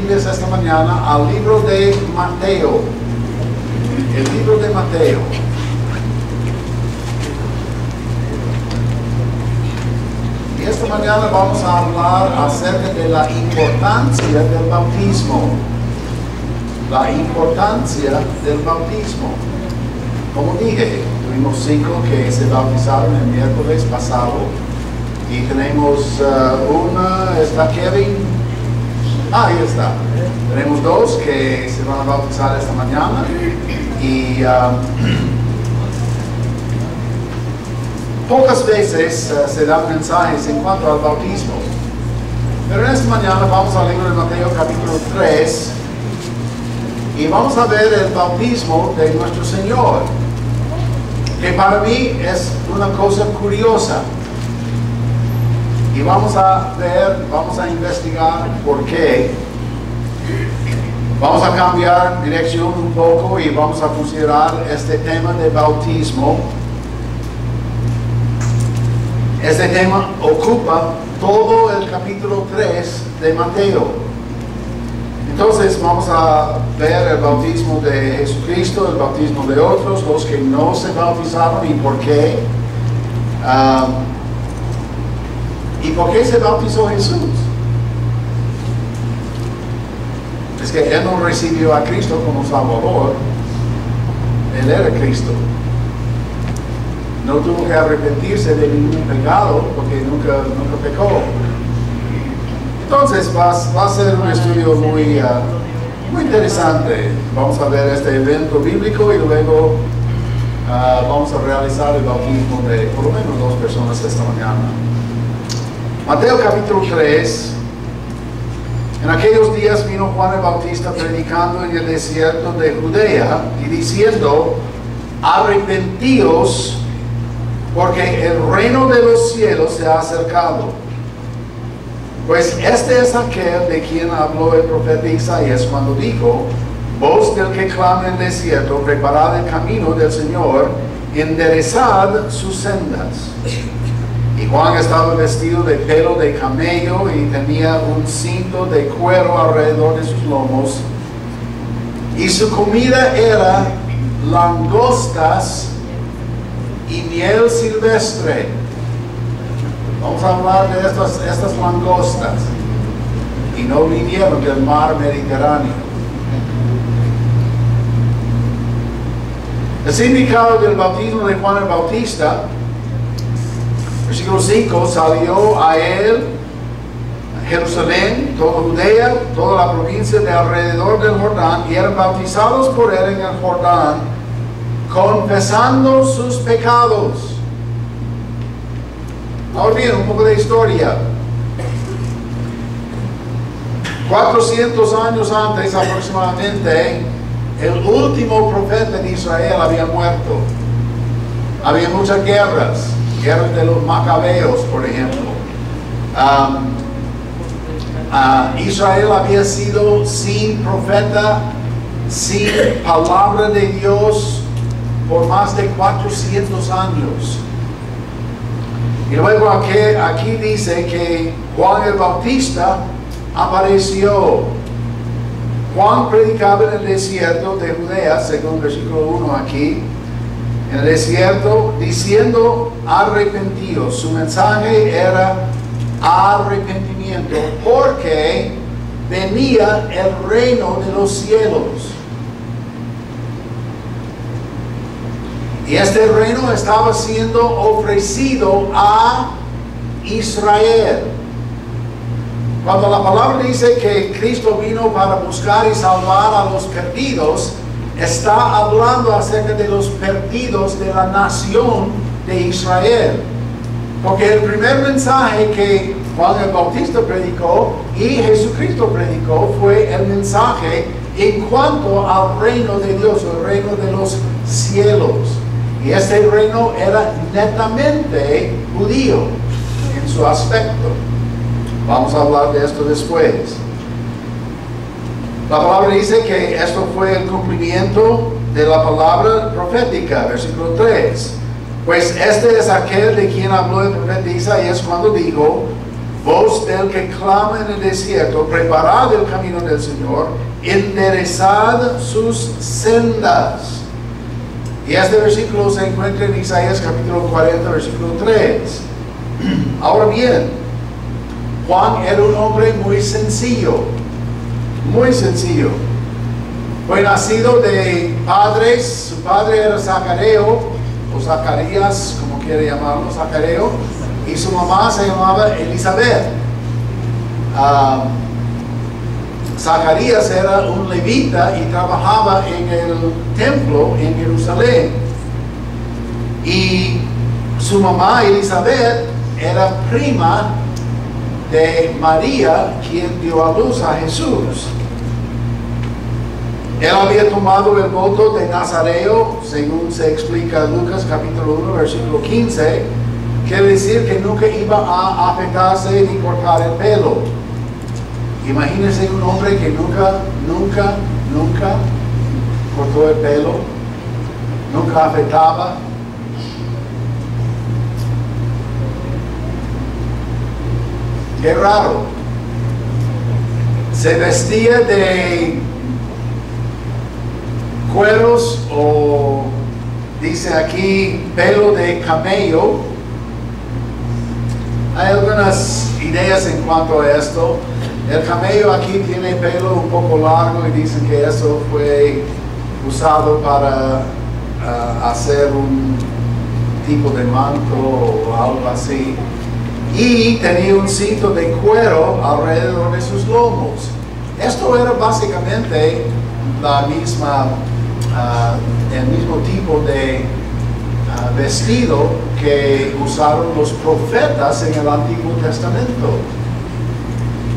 Biblias esta mañana al libro de Mateo. El libro de Mateo. Y esta mañana vamos a hablar acerca de la importancia del bautismo. La importancia del bautismo. Como dije, tuvimos 5 que se bautizaron el miércoles pasado. Y tenemos una, ¿está Kevin? Ahí está. Tenemos 2 que se van a bautizar esta mañana. Y pocas veces se dan mensajes en cuanto al bautismo. Pero en esta mañana vamos al libro de Mateo capítulo 3 y vamos a ver el bautismo de nuestro Señor, que para mí es una cosa curiosa. Y vamos a ver, vamos a investigar por qué. Vamos a cambiar dirección un poco y vamos a considerar este tema de bautismo. Este tema ocupa todo el capítulo 3 de Mateo. Entonces vamos a ver el bautismo de Jesucristo, el bautismo de otros, los que no se bautizaron y por qué. ¿Y por qué se bautizó Jesús? Es que Él no recibió a Cristo como Salvador. Él era Cristo. No tuvo que arrepentirse de ningún pecado porque nunca pecó. Entonces va a ser un estudio muy interesante. Vamos a ver este evento bíblico y luego vamos a realizar el bautismo de por lo menos 2 personas esta mañana. Mateo capítulo 3. En aquellos días vino Juan el Bautista predicando en el desierto de Judea y diciendo: arrepentíos, porque el reino de los cielos se ha acercado. Pues este es aquel de quien habló el profeta Isaías cuando dijo: voz del que clama en el desierto, preparad el camino del Señor, enderezad sus sendas. Y Juan estaba vestido de pelo de camello y tenía un cinto de cuero alrededor de sus lomos. Y su comida era langostas y miel silvestre. Vamos a hablar de estas langostas. Y no vinieron del mar Mediterráneo. El significado del bautismo de Juan el Bautista. Versículo 5, salió a él Jerusalén, toda Judea, toda la provincia de alrededor del Jordán, y eran bautizados por él en el Jordán, confesando sus pecados. Ahora bien, un poco de historia. 400 años antes aproximadamente, el último profeta de Israel había muerto. Había muchas guerras. Guerra de los Macabeos, por ejemplo. Israel había sido sin profeta, sin palabra de Dios por más de 400 años. Y luego aquí dice que Juan el Bautista apareció. Juan predicaba en el desierto de Judea, según versículo 1 aquí, en el desierto, diciendo: arrepentidos. Su mensaje era arrepentimiento, porque venía el reino de los cielos. Y este reino estaba siendo ofrecido a Israel. Cuando la palabra dice que Cristo vino para buscar y salvar a los perdidos, está hablando acerca de los perdidos de la nación de Israel. Porque el primer mensaje que Juan el Bautista predicó y Jesucristo predicó fue el mensaje en cuanto al reino de Dios, el reino de los cielos. Y este reino era netamente judío en su aspecto. Vamos a hablar de esto después. La palabra dice que esto fue el cumplimiento de la palabra profética, versículo 3. Pues este es aquel de quien habló el profeta Isaías cuando dijo: voz del que clama en el desierto, preparad el camino del Señor, enderezad sus sendas. Y este versículo se encuentra en Isaías capítulo 40, versículo 3. Ahora bien, Juan era un hombre muy sencillo, muy sencillo. Fue nacido de padres, su padre era Zacareo, o Zacarías, como quiere llamarlo, Zacareo, y su mamá se llamaba Elizabeth. Zacarías era un levita y trabajaba en el templo en Jerusalén. Y su mamá Elizabeth era prima de María, quien dio a luz a Jesús. Él había tomado el voto de Nazareo, según se explica en Lucas capítulo 1, versículo 15, quiere decir que nunca iba a afeitarse ni cortar el pelo. Imagínense un hombre que nunca cortó el pelo, nunca afeitaba. Qué raro. Se vestía de cueros o, dice aquí, pelo de camello. Hay algunas ideas en cuanto a esto. El camello aquí tiene pelo un poco largo y dicen que eso fue usado para hacer un tipo de manto o algo así. Y tenía un cinto de cuero alrededor de sus lomos. Esto era básicamente el mismo tipo de vestido que usaron los profetas en el Antiguo Testamento.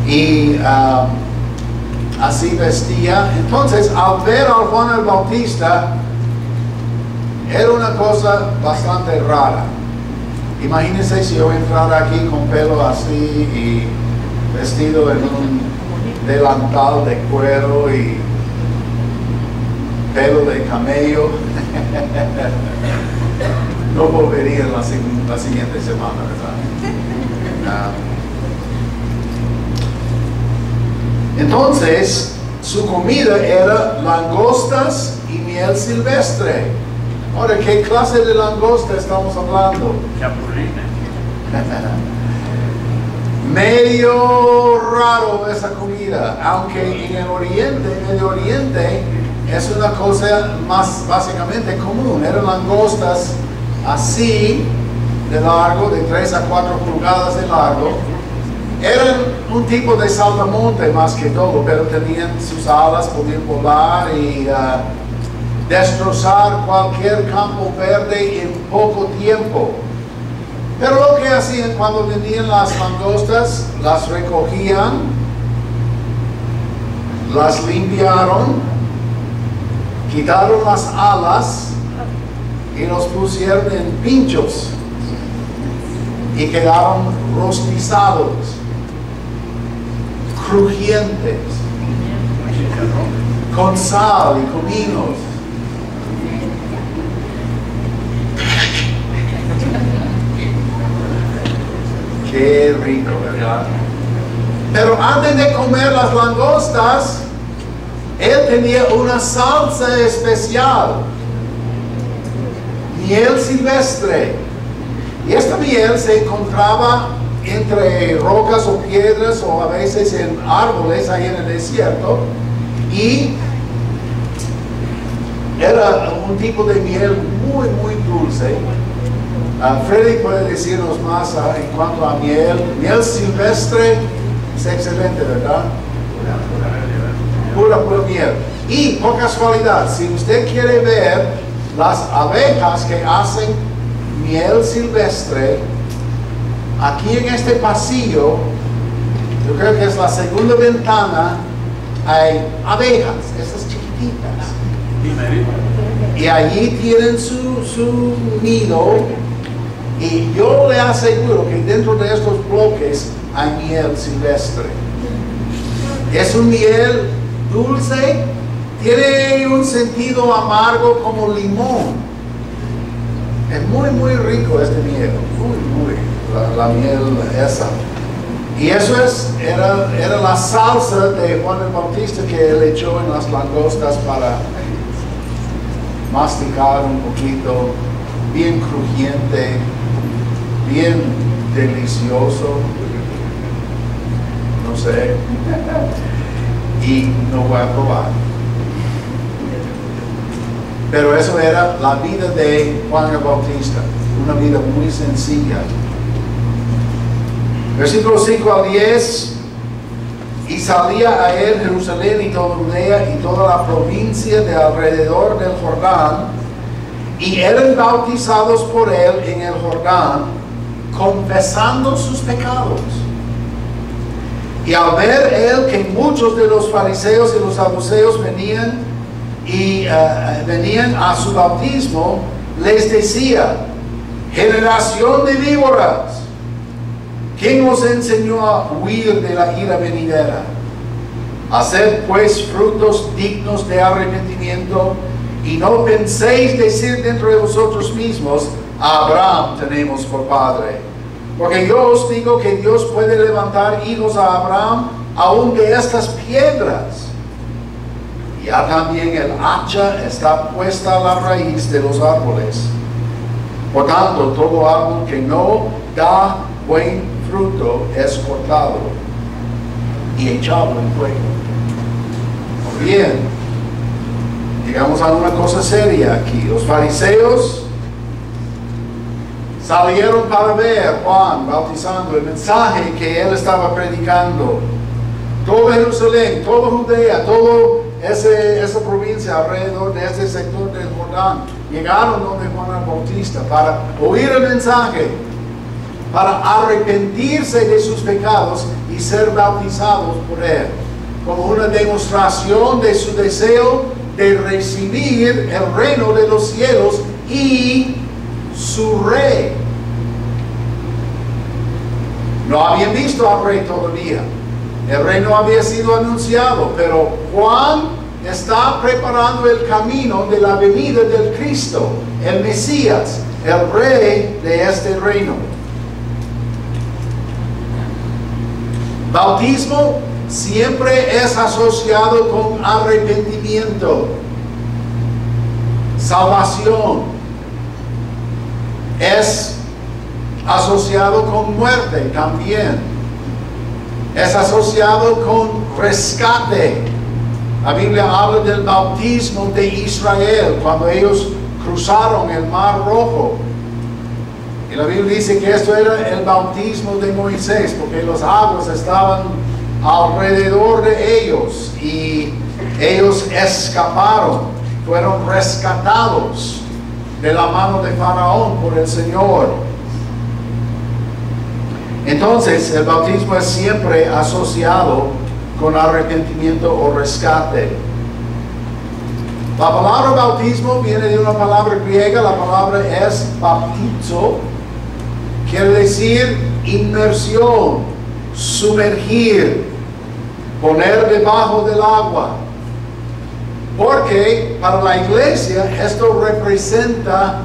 Y así vestía. Entonces, al ver a Juan el Bautista, era una cosa bastante rara. Imagínense si yo entrara aquí con pelo así y vestido en un delantal de cuero y pelo de camello. No volvería en la siguiente semana, ¿verdad? Entonces, su comida era langostas y miel silvestre. Ahora, ¿qué clase de langosta estamos hablando? Chapulines. Medio raro esa comida, aunque en el Medio Oriente, es una cosa más básicamente común. Eran langostas así de largo, de 3 a 4 pulgadas de largo. Eran un tipo de saltamonte más que todo, pero tenían sus alas, podían volar y destrozar cualquier campo verde en poco tiempo. Pero lo que hacían cuando venían las langostas, las recogían, las limpiaron, quitaron las alas y los pusieron en pinchos y quedaron rostizados, crujientes, con sal y cominos. Qué rico, ¿verdad? Pero antes de comer las langostas, él tenía una salsa especial, miel silvestre. Y esta miel se encontraba entre rocas o piedras o a veces en árboles ahí en el desierto. Y era un tipo de miel muy, muy dulce. Freddy puede decirnos más en cuanto a miel. Miel silvestre es excelente, ¿verdad? Pura miel. Y por casualidad, si usted quiere ver las abejas que hacen miel silvestre, aquí en este pasillo, yo creo que es la segunda ventana, hay abejas, esas chiquititas. Y allí tienen su nido. Y yo le aseguro que dentro de estos bloques hay miel silvestre. Es un miel dulce, tiene un sentido amargo como limón. Es muy, muy rico este miel. Muy, la miel esa. Y eso era la salsa de Juan el Bautista que él echó en las langostas para masticar un poquito, bien crujiente, bien delicioso, no sé, y no voy a probar. Pero eso era la vida de Juan el Bautista, una vida muy sencilla. Versículos 5 al 10, y salía a él Jerusalén y toda Judea y toda la provincia de alrededor del Jordán, y eran bautizados por él en el Jordán, confesando sus pecados. Y al ver él que muchos de los fariseos y los saduceos venían a su bautismo, les decía: generación de víboras, ¿quién os enseñó a huir de la ira venidera? Haced pues frutos dignos de arrepentimiento, y no penséis decir dentro de vosotros mismos: a Abraham tenemos por padre. Porque yo os digo que Dios puede levantar hijos a Abraham aún de estas piedras. Ya también el hacha está puesta a la raíz de los árboles. Por tanto, todo árbol que no da buen fruto es cortado y echado en fuego. Bien, llegamos a una cosa seria aquí. Los fariseos salieron para ver Juan bautizando, el mensaje que él estaba predicando. Todo Jerusalén, toda Judea, toda esa provincia alrededor de ese sector del Jordán, llegaron donde Juan el Bautista para oír el mensaje, para arrepentirse de sus pecados y ser bautizados por él, como una demostración de su deseo de recibir el reino de los cielos y su rey. No habían visto al rey todavía. El rey no había sido anunciado, pero Juan está preparando el camino de la venida del Cristo, el Mesías, el rey de este reino. Bautismo siempre es asociado con arrepentimiento, salvación. Es asociado con muerte también. Es asociado con rescate. La Biblia habla del bautismo de Israel cuando ellos cruzaron el Mar Rojo. Y la Biblia dice que esto era el bautismo de Moisés, porque las aguas estaban alrededor de ellos y ellos escaparon, fueron rescatados de la mano de Faraón por el Señor. Entonces, el bautismo es siempre asociado con arrepentimiento o rescate. La palabra bautismo viene de una palabra griega, la palabra es baptizo, quiere decir inmersión, sumergir, poner debajo del agua. Porque para la iglesia esto representa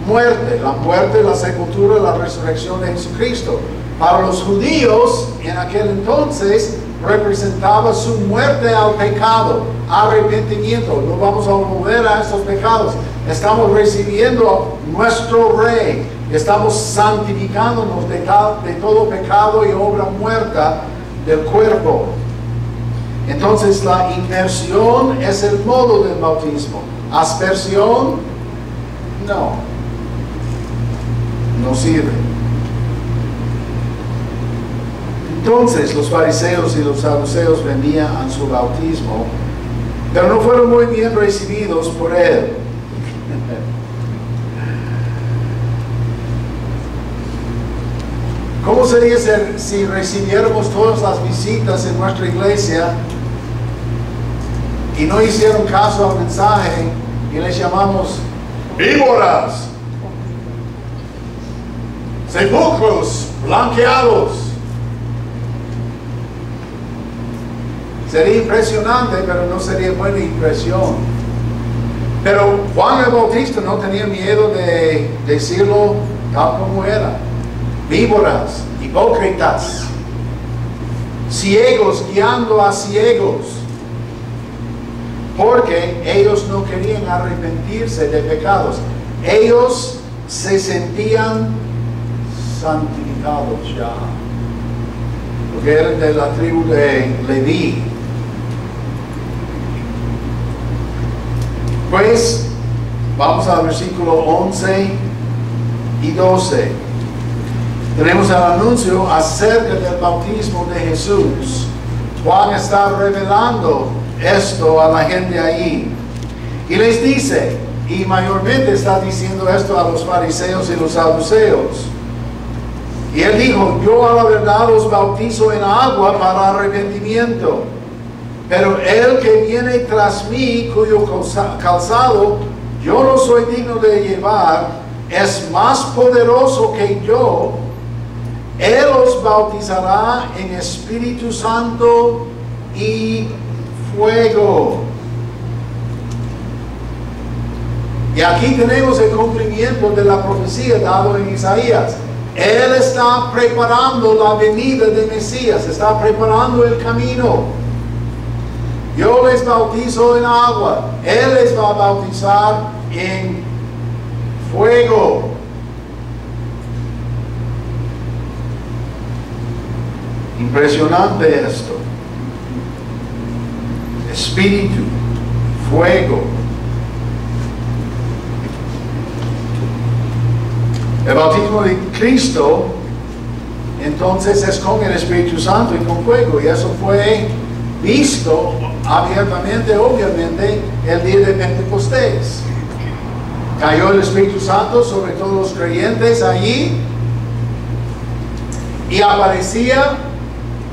muerte, la muerte, la sepultura, la resurrección de Jesucristo. Para los judíos en aquel entonces representaba su muerte al pecado, arrepentimiento. No vamos a volver a estos pecados. Estamos recibiendo nuestro rey. Estamos santificándonos de todo pecado y obra muerta del cuerpo. Entonces la inmersión es el modo del bautismo. Aspersión, no sirve. Entonces los fariseos y los saduceos venían a su bautismo, pero no fueron muy bien recibidos por él. ¿Cómo sería si recibiéramos todas las visitas en nuestra iglesia y no hicieron caso al mensaje y les llamamos víboras, sepulcros blanqueados? Sería impresionante, pero no sería buena impresión. Pero Juan el Bautista no tenía miedo de decirlo tal como era. Víboras, hipócritas, ciegos guiando a ciegos, porque ellos no querían arrepentirse de pecados. Ellos se sentían santificados ya, porque eran de la tribu de Leví. Pues vamos al versículo 11 y 12. Tenemos el anuncio acerca del bautismo de Jesús. Juan está revelando esto a la gente ahí. Y les dice, y mayormente está diciendo esto a los fariseos y los saduceos. Y él dijo, yo a la verdad os bautizo en agua para arrepentimiento. Pero el que viene tras mí, cuyo calzado yo no soy digno de llevar, es más poderoso que yo. Él os bautizará en Espíritu Santo y fuego. Y aquí tenemos el cumplimiento de la profecía dado en Isaías. Él está preparando la venida de Mesías, está preparando el camino. Yo les bautizo en agua, Él les va a bautizar en fuego. Impresionante esto. Espíritu, fuego. El bautismo de Cristo entonces es con el Espíritu Santo y con fuego, y eso fue visto abiertamente, obviamente, el día de Pentecostés. Cayó el Espíritu Santo sobre todos los creyentes allí y aparecía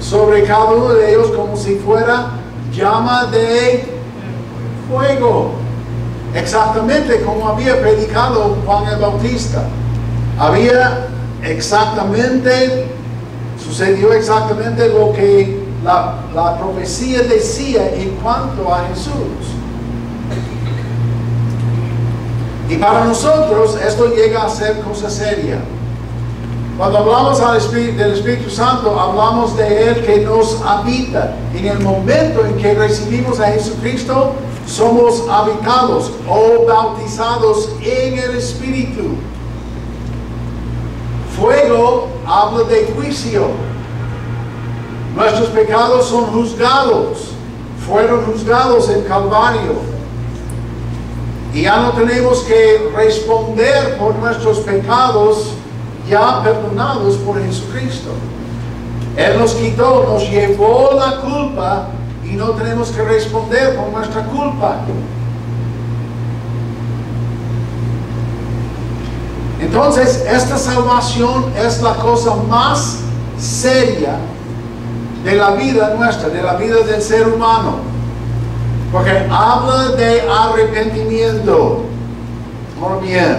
sobre cada uno de ellos como si fuera llama de fuego, exactamente como había predicado Juan el Bautista. Sucedió exactamente lo que la profecía decía en cuanto a Jesús. Y para nosotros esto llega a ser cosa seria. Cuando hablamos del Espíritu Santo, hablamos de Él que nos habita. En el momento en que recibimos a Jesucristo, somos habitados o bautizados en el Espíritu. Fuego habla de juicio. Nuestros pecados son juzgados, fueron juzgados en Calvario. Y ya no tenemos que responder por nuestros pecados ya perdonados por Jesucristo. Él nos quitó, nos llevó la culpa y no tenemos que responder por nuestra culpa. Entonces, esta salvación es la cosa más seria de la vida nuestra, de la vida del ser humano, porque habla de arrepentimiento. Muy bien,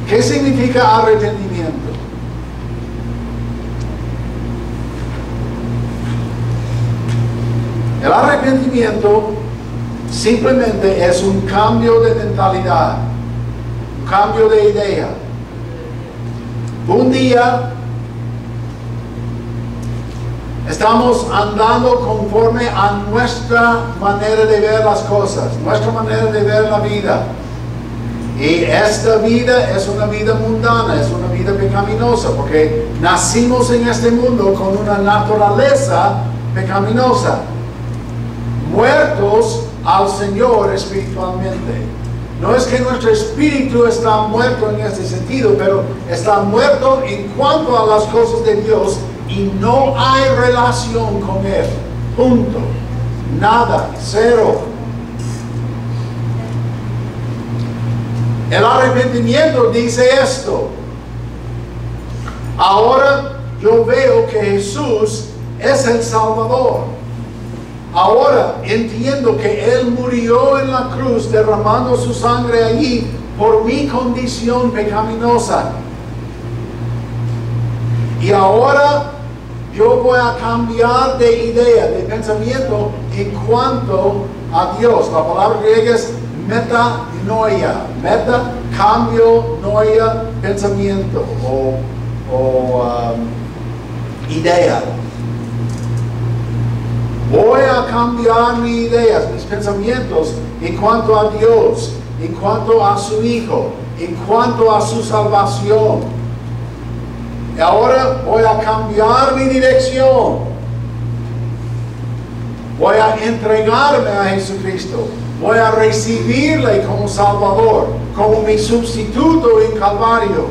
¿qué significa arrepentimiento? El arrepentimiento simplemente es un cambio de mentalidad, un cambio de idea. Un día estamos andando conforme a nuestra manera de ver las cosas, nuestra manera de ver la vida. Y esta vida es una vida mundana, es una vida pecaminosa, porque nacimos en este mundo con una naturaleza pecaminosa, muertos al Señor espiritualmente. No es que nuestro espíritu está muerto en este sentido, pero está muerto en cuanto a las cosas de Dios y no hay relación con Él. Punto. Nada. Cero. El arrepentimiento dice esto. Ahora yo veo que Jesús es el Salvador. Ahora entiendo que Él murió en la cruz derramando su sangre allí por mi condición pecaminosa. Y ahora yo voy a cambiar de idea, de pensamiento en cuanto a Dios. La palabra griega es metanoia. Meta, cambio, noia, pensamiento o idea. cambiar mis ideas, mis pensamientos en cuanto a Dios, en cuanto a su Hijo, en cuanto a su salvación. Y ahora voy a cambiar mi dirección. Voy a entregarme a Jesucristo. Voy a recibirle como Salvador, como mi sustituto en Calvario.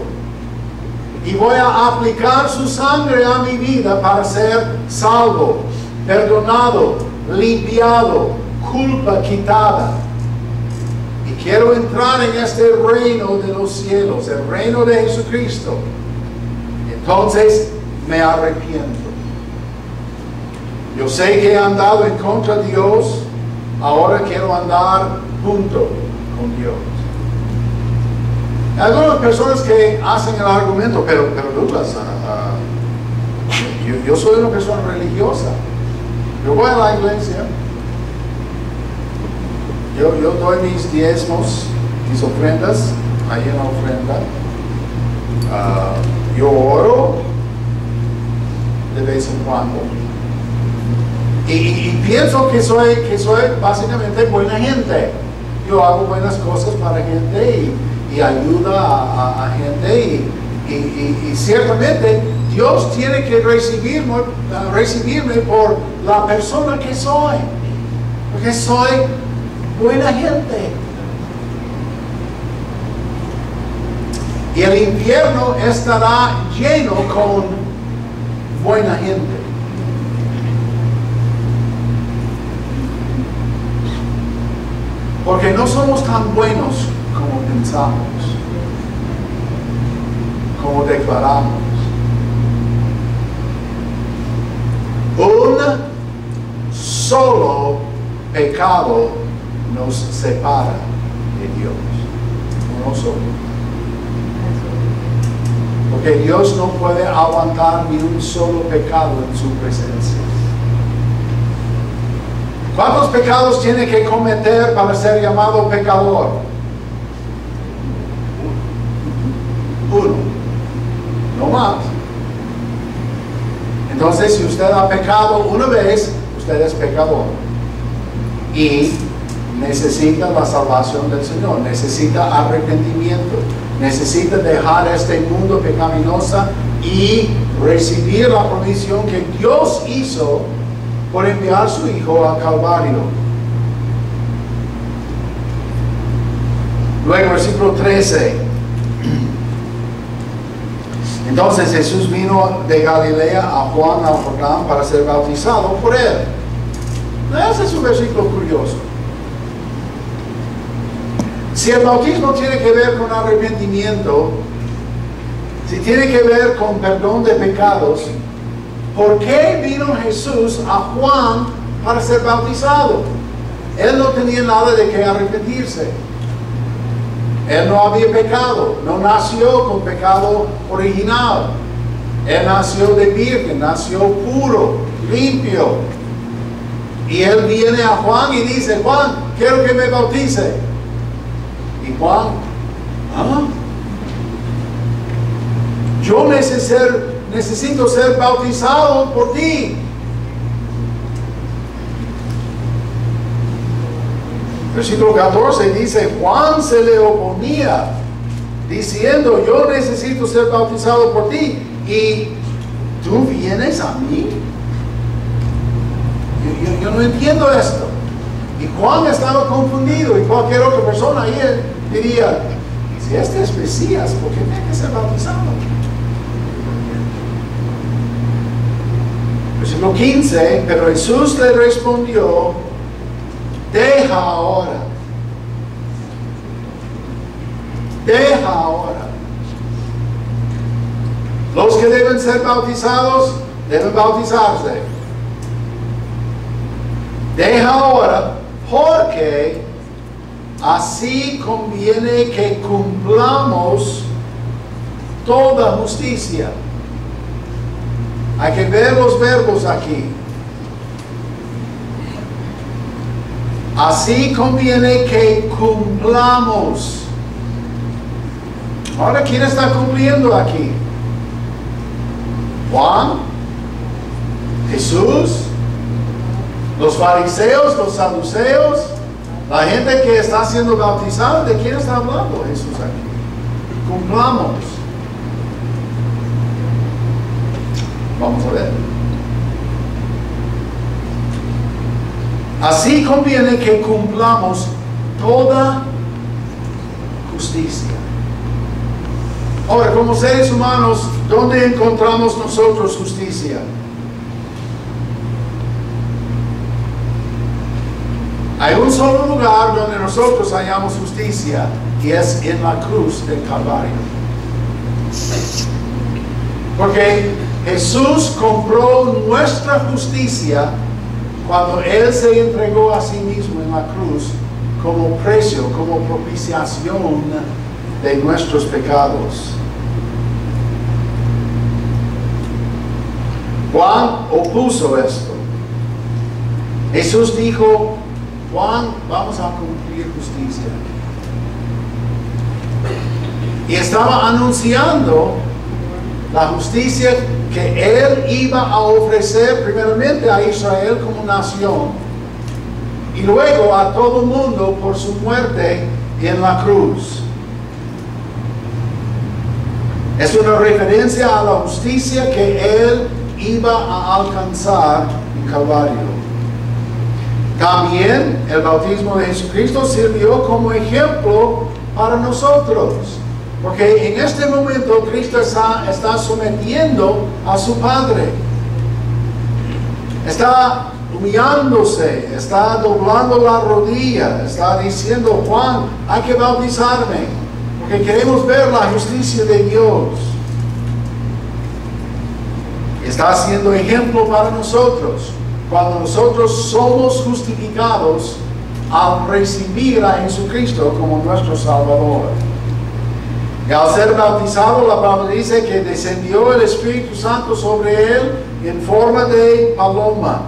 Y voy a aplicar su sangre a mi vida para ser salvo, perdonado, limpiado, culpa quitada. Y quiero entrar en este reino de los cielos, el reino de Jesucristo. Entonces me arrepiento. Yo sé que he andado en contra de Dios, ahora quiero andar junto con Dios. Hay algunas personas que hacen el argumento, pero Douglas, yo soy una persona religiosa. Yo voy a la iglesia. Yo doy mis diezmos, mis ofrendas, ahí en la ofrenda. Yo oro de vez en cuando. Y pienso que soy básicamente buena gente. Yo hago buenas cosas para gente y ayuda a gente. Y ciertamente Dios tiene que recibirme por la persona que soy. Porque soy buena gente. Y el infierno estará lleno con buena gente. Porque no somos tan buenos como pensamos, como declaramos. Un solo pecado nos separa de Dios. Uno solo. Porque Dios no puede aguantar ni un solo pecado en su presencia. ¿Cuántos pecados tiene que cometer para ser llamado pecador? Uno. No más. Entonces, si usted ha pecado una vez, usted es pecador. Y necesita la salvación del Señor. Necesita arrepentimiento. Necesita dejar este mundo pecaminoso y recibir la provisión que Dios hizo por enviar a su Hijo al Calvario. Luego, versículo 13. Entonces Jesús vino de Galilea a Juan al Jordán para ser bautizado por él. Ese es un versículo curioso. Si el bautismo tiene que ver con arrepentimiento, si tiene que ver con perdón de pecados, ¿por qué vino Jesús a Juan para ser bautizado? Él no tenía nada de qué arrepentirse. Él no había pecado, no nació con pecado original. Él nació de virgen, nació puro, limpio. Y él viene a Juan y dice: Juan, quiero que me bautice. Y Juan, yo necesito ser bautizado por ti. Versículo 14 dice: Juan se le oponía, diciendo: yo necesito ser bautizado por ti, y tú vienes a mí. Yo no entiendo esto. Y Juan estaba confundido, y cualquier otra persona ahí diría: si este es Mesías, ¿por qué tiene que ser bautizado? Versículo 15, pero Jesús le respondió: deja ahora. Deja ahora. Los que deben ser bautizados deben bautizarse. Deja ahora, porque así conviene que cumplamos toda justicia. Hay que ver los verbos aquí. Así conviene que cumplamos. Ahora, ¿quién está cumpliendo aquí? ¿Juan? ¿Jesús? Los fariseos, los saduceos, la gente que está siendo bautizada, ¿de quién está hablando Jesús aquí? Cumplamos. Vamos a ver. Así conviene que cumplamos toda justicia. Ahora, como seres humanos, ¿dónde encontramos nosotros justicia? Hay un solo lugar donde nosotros hallamos justicia, y es en la cruz del Calvario. Porque Jesús compró nuestra justicia cuando Él se entregó a sí mismo en la cruz como precio, como propiciación de nuestros pecados. Juan opuso esto. Jesús dijo: Juan, vamos a cumplir justicia. Y estaba anunciando la justicia que Él iba a ofrecer primeramente a Israel como nación y luego a todo el mundo por su muerte en la cruz. Es una referencia a la justicia que Él iba a alcanzar en Calvario. También el bautismo de Jesucristo sirvió como ejemplo para nosotros. Porque en este momento Cristo está sometiendo a su Padre. Está humillándose, está doblando la rodilla, está diciendo: Juan, hay que bautizarme, porque queremos ver la justicia de Dios. Está siendo ejemplo para nosotros, cuando nosotros somos justificados al recibir a Jesucristo como nuestro Salvador. Y al ser bautizado, la palabra dice que descendió el Espíritu Santo sobre él en forma de paloma.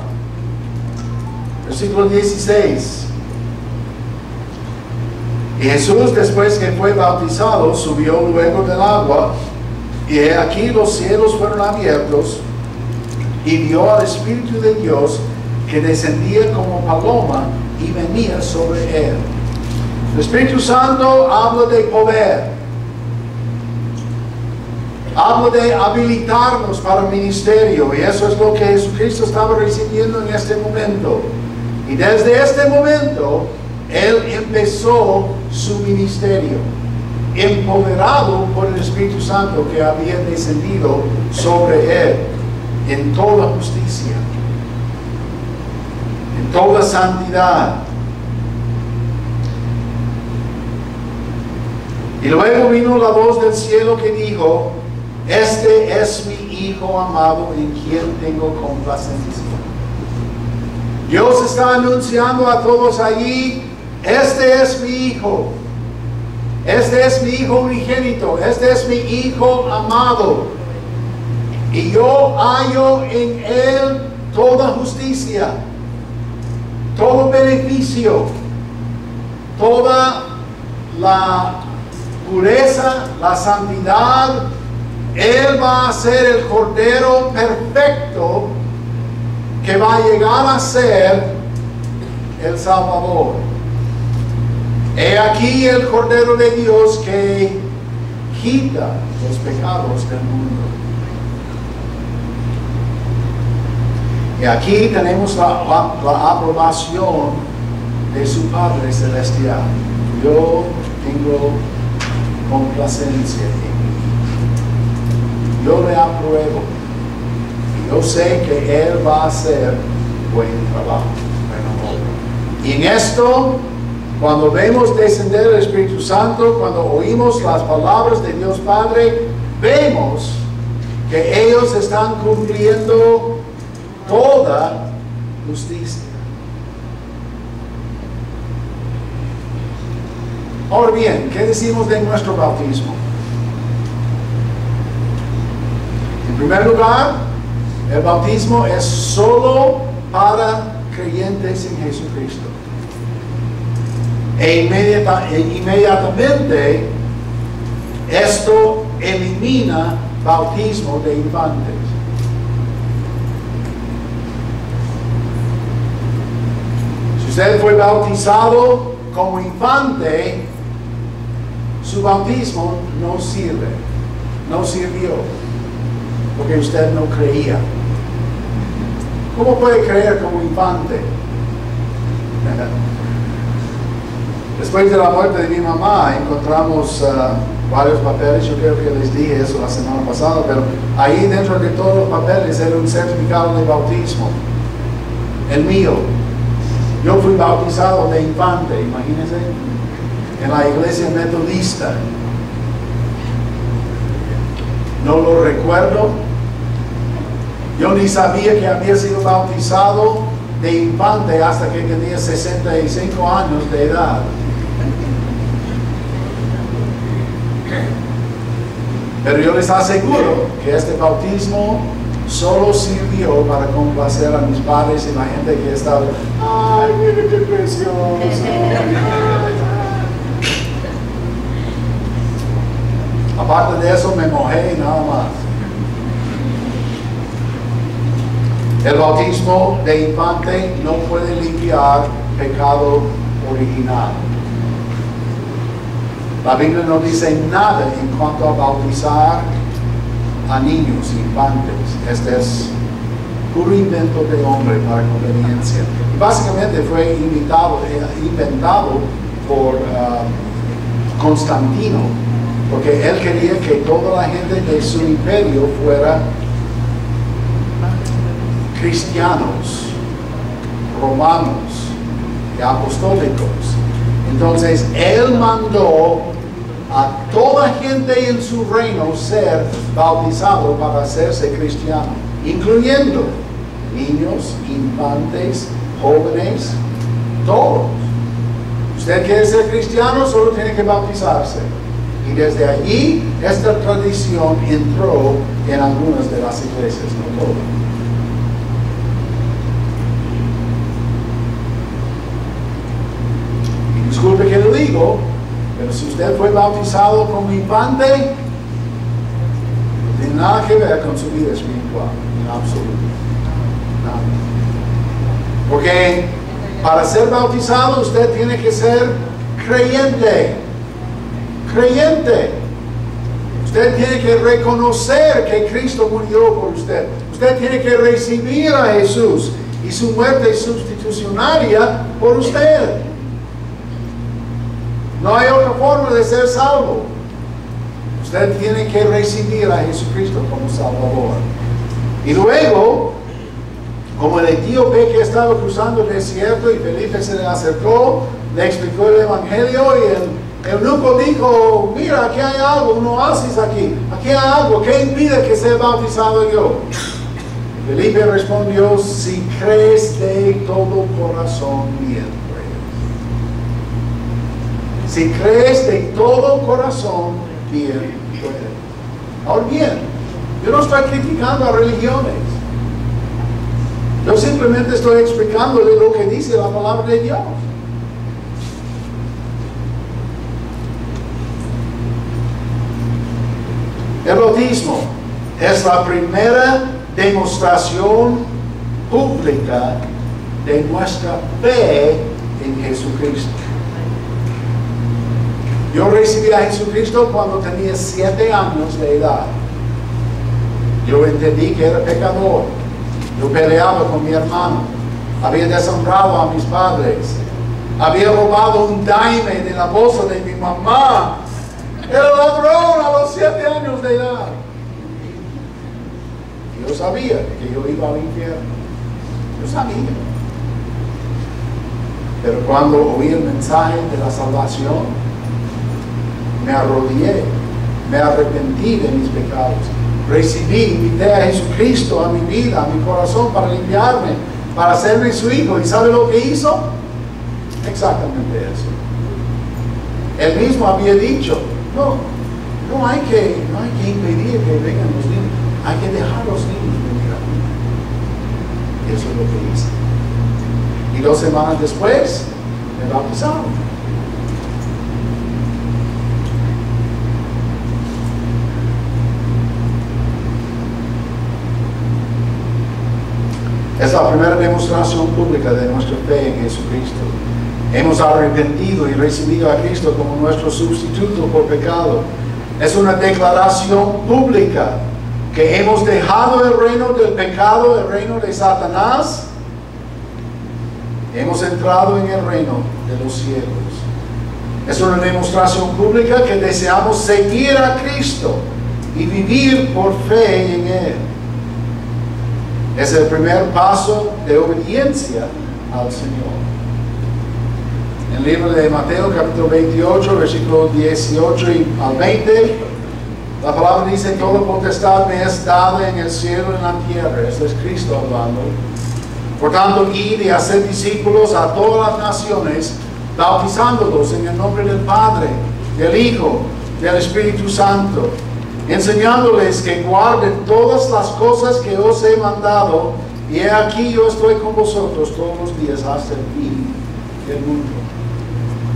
Versículo 16. Y Jesús, después que fue bautizado, subió luego del agua, y aquí los cielos fueron abiertos, y vio al Espíritu de Dios que descendía como paloma y venía sobre él. El Espíritu Santo habla de poder. Habla de habilitarnos para el ministerio, y eso es lo que Jesucristo estaba recibiendo en este momento. Y desde este momento, Él empezó su ministerio, empoderado por el Espíritu Santo que había descendido sobre Él, en toda justicia, en toda santidad. Y luego vino la voz del cielo que dijo: Este es mi Hijo amado, en quien tengo complacencia. Dios está anunciando a todos allí: este es mi Hijo. Este es mi Hijo unigénito. Este es mi Hijo amado. Y yo hallo en Él toda justicia, todo beneficio, toda la pureza, la santidad. Él va a ser el Cordero perfecto que va a llegar a ser el Salvador. He aquí el Cordero de Dios que quita los pecados del mundo. Y aquí tenemos la aprobación de su Padre Celestial. Yo tengo complacencia en él. Yo le apruebo. Y yo sé que Él va a hacer buen trabajo, buena obra. Y en esto, cuando vemos descender el Espíritu Santo, cuando oímos las palabras de Dios Padre, vemos que ellos están cumpliendo toda justicia. Ahora bien, ¿qué decimos de nuestro bautismo? En primer lugar, el bautismo es solo para creyentes en Jesucristo. E inmediatamente esto elimina bautismo de infantes. usted fue bautizado como infante, su bautismo no sirve, no sirvió, porque usted no creía. ¿Cómo puede creer como infante? Después de la muerte de mi mamá, encontramos varios papeles. Yo creo que les dije eso la semana pasada, pero ahí dentro de todos los papeles era un certificado de bautismo, el mío. Yo fui bautizado de infante, imagínense, en la iglesia metodista. No lo recuerdo. Yo ni sabía que había sido bautizado de infante hasta que tenía 65 años de edad. Pero yo les aseguro que este bautismo solo sirvió para complacer a mis padres y la gente que estaba, ¡ay, mire qué precioso! Aparte de eso me mojé y nada más. El bautismo de infante no puede limpiar pecado original. La Biblia no dice nada en cuanto a bautizar a niños, infantes. Este es puro invento de hombre para conveniencia. Y básicamente fue inventado por Constantino, porque él quería que toda la gente de su imperio fuera cristianos, romanos y apostólicos. Entonces él mandó a toda gente en su reino ser bautizado para hacerse cristiano, incluyendo niños, infantes, jóvenes, todos. Usted quiere ser cristiano, solo tiene que bautizarse. Y desde allí esta tradición entró en algunas de las iglesias, no todas. Disculpe que lo digo, pero si usted fue bautizado como infante, no tiene nada que ver con su vida espiritual, en absoluto. Nada. Porque para ser bautizado usted tiene que ser creyente. Creyente. Usted tiene que reconocer que Cristo murió por usted. Usted tiene que recibir a Jesús y su muerte sustitucionaria por usted. No hay otra forma de ser salvo. Usted tiene que recibir a Jesucristo como Salvador. Y luego, como el etíope que estaba cruzando el desierto y Felipe se le acercó, le explicó el Evangelio y el eunuco dijo, mira, aquí hay algo, un oasis aquí hay algo, ¿qué impide que sea bautizado yo? Felipe respondió, si crees de todo corazón, bien. Si crees de todo corazón, bien puede. Ahora bien, yo no estoy criticando a religiones. Yo simplemente estoy explicándole lo que dice la palabra de Dios. El bautismo es la primera demostración pública de nuestra fe en Jesucristo. Yo recibí a Jesucristo cuando tenía 7 años de edad. Yo entendí que era pecador. Yo peleaba con mi hermano. Había deshonrado a mis padres. Había robado un daime de la bolsa de mi mamá. Era ladrón a los 7 años de edad. Yo sabía que yo iba al infierno. Yo sabía. Pero cuando oí el mensaje de la salvación, me arrodillé, me arrepentí de mis pecados, recibí, invité a Jesucristo a mi vida, a mi corazón para limpiarme, para hacerme su hijo. ¿Y sabe lo que hizo? Exactamente eso. Él mismo había dicho, no hay que impedir que vengan los niños, hay que dejar los niños venir a mí. Eso es lo que hice. Y 2 semanas después, me bautizaron. Es la primera demostración pública de nuestra fe en Jesucristo. Hemos arrepentido y recibido a Cristo como nuestro sustituto por pecado. Es una declaración pública que hemos dejado el reino del pecado, el reino de Satanás. Hemos entrado en el reino de los cielos. Es una demostración pública que deseamos seguir a Cristo y vivir por fe en Él. Es el primer paso de obediencia al Señor. En el libro de Mateo, capítulo 28, versículos 18 al 20, la palabra dice: toda potestad me es dada en el cielo y en la tierra. Este es Cristo hablando. Por tanto, id y haced discípulos a todas las naciones, bautizándolos en el nombre del Padre, del Hijo, del Espíritu Santo, enseñándoles que guarden todas las cosas que os he mandado, y he aquí yo estoy con vosotros todos los días hasta el fin del mundo.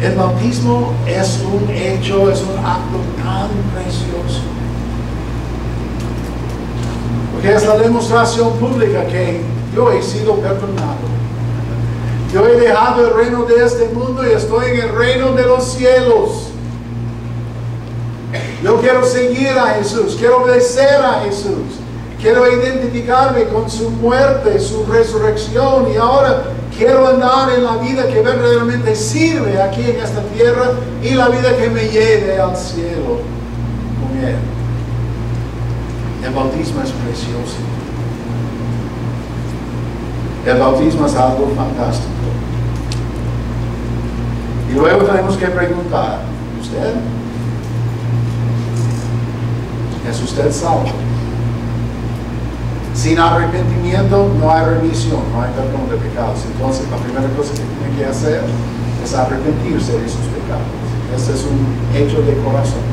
El bautismo es un hecho, es un acto tan precioso, porque es la demostración pública que yo he sido perdonado. Yo he dejado el reino de este mundo y estoy en el reino de los cielos. Yo quiero seguir a Jesús, quiero obedecer a Jesús, quiero identificarme con su muerte, su resurrección, y ahora quiero andar en la vida que verdaderamente sirve aquí en esta tierra y la vida que me lleve al cielo con Él. El bautismo es precioso. El bautismo es algo fantástico. Y luego tenemos que preguntar: ¿es usted salvo? Sin arrepentimiento no hay remisión, no hay perdón de pecados. Entonces la primera cosa que tiene que hacer es arrepentirse de sus pecados. Este es un hecho de corazón.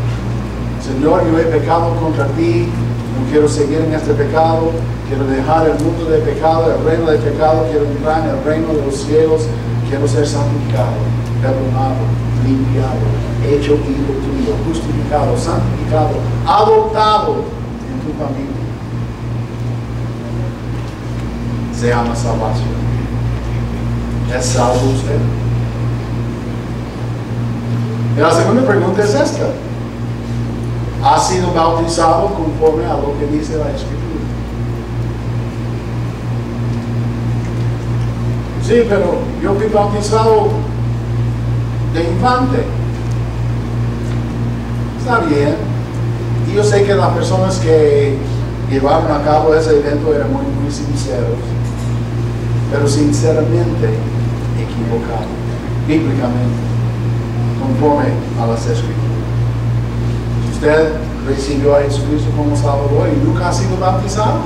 Señor, yo he pecado contra ti, no quiero seguir en este pecado, quiero dejar el mundo de pecado, el reino de pecado, quiero entrar en el reino de los cielos, quiero ser santificado, perdonado, limpiado, hecho hijo tuyo, justificado, santificado, adoptado en tu familia. Se llama salvación. ¿Es salvo usted? Y la segunda pregunta es esta: ¿ha sido bautizado conforme a lo que dice la Escritura? Sí, pero yo fui bautizado de infante. Está bien. Y yo sé que las personas que llevaron a cabo ese evento eran muy sinceros, pero sinceramente equivocado, bíblicamente, conforme a las Escrituras. Si usted recibió a Jesucristo como Salvador y nunca ha sido bautizado,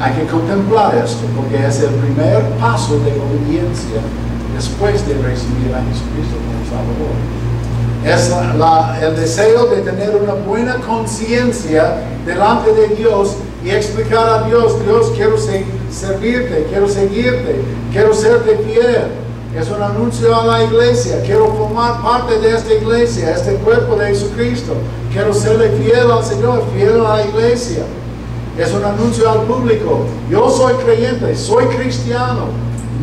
hay que contemplar esto, porque es el primer paso de obediencia después de recibir a Jesucristo como Salvador. Es el deseo de tener una buena conciencia delante de Dios y explicar a Dios: Dios, quiero servirte, quiero seguirte, quiero serte fiel. Es un anuncio a la iglesia: quiero formar parte de esta iglesia, este cuerpo de Jesucristo. Quiero serle fiel al Señor, fiel a la iglesia. Es un anuncio al público: yo soy creyente, soy cristiano,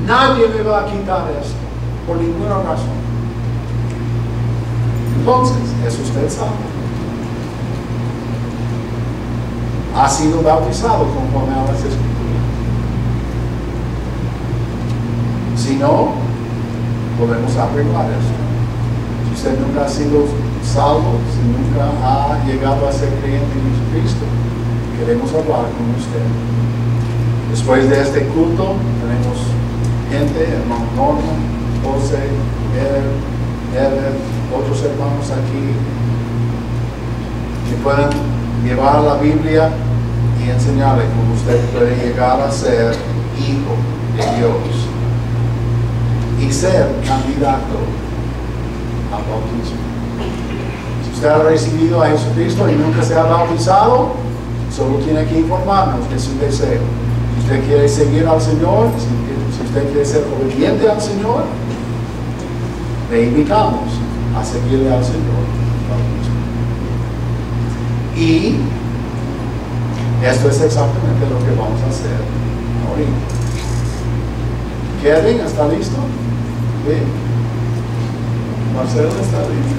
nadie me va a quitar esto por ninguna razón. Entonces, ¿es usted salvo? ¿Ha sido bautizado conforme a las Escrituras? Si no, podemos arreglar eso. Si usted nunca ha sido salvo, si nunca ha llegado a ser creyente en Jesucristo, queremos hablar con usted. Después de este culto tenemos gente, hermano Norman, José, otros hermanos aquí que pueden llevar la Biblia y enseñarle cómo usted puede llegar a ser hijo de Dios y ser candidato al bautismo. Si usted ha recibido a Jesucristo y nunca se ha bautizado, solo tiene que informarnos de su deseo. Si usted quiere seguir al Señor, si usted quiere ser obediente al Señor, le invitamos a seguirle al Señor. Y esto es exactamente lo que vamos a hacer ahora. morir. Kevin, ¿está listo? Sí. Marcelo está listo.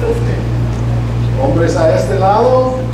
Okay. Hombres a este lado.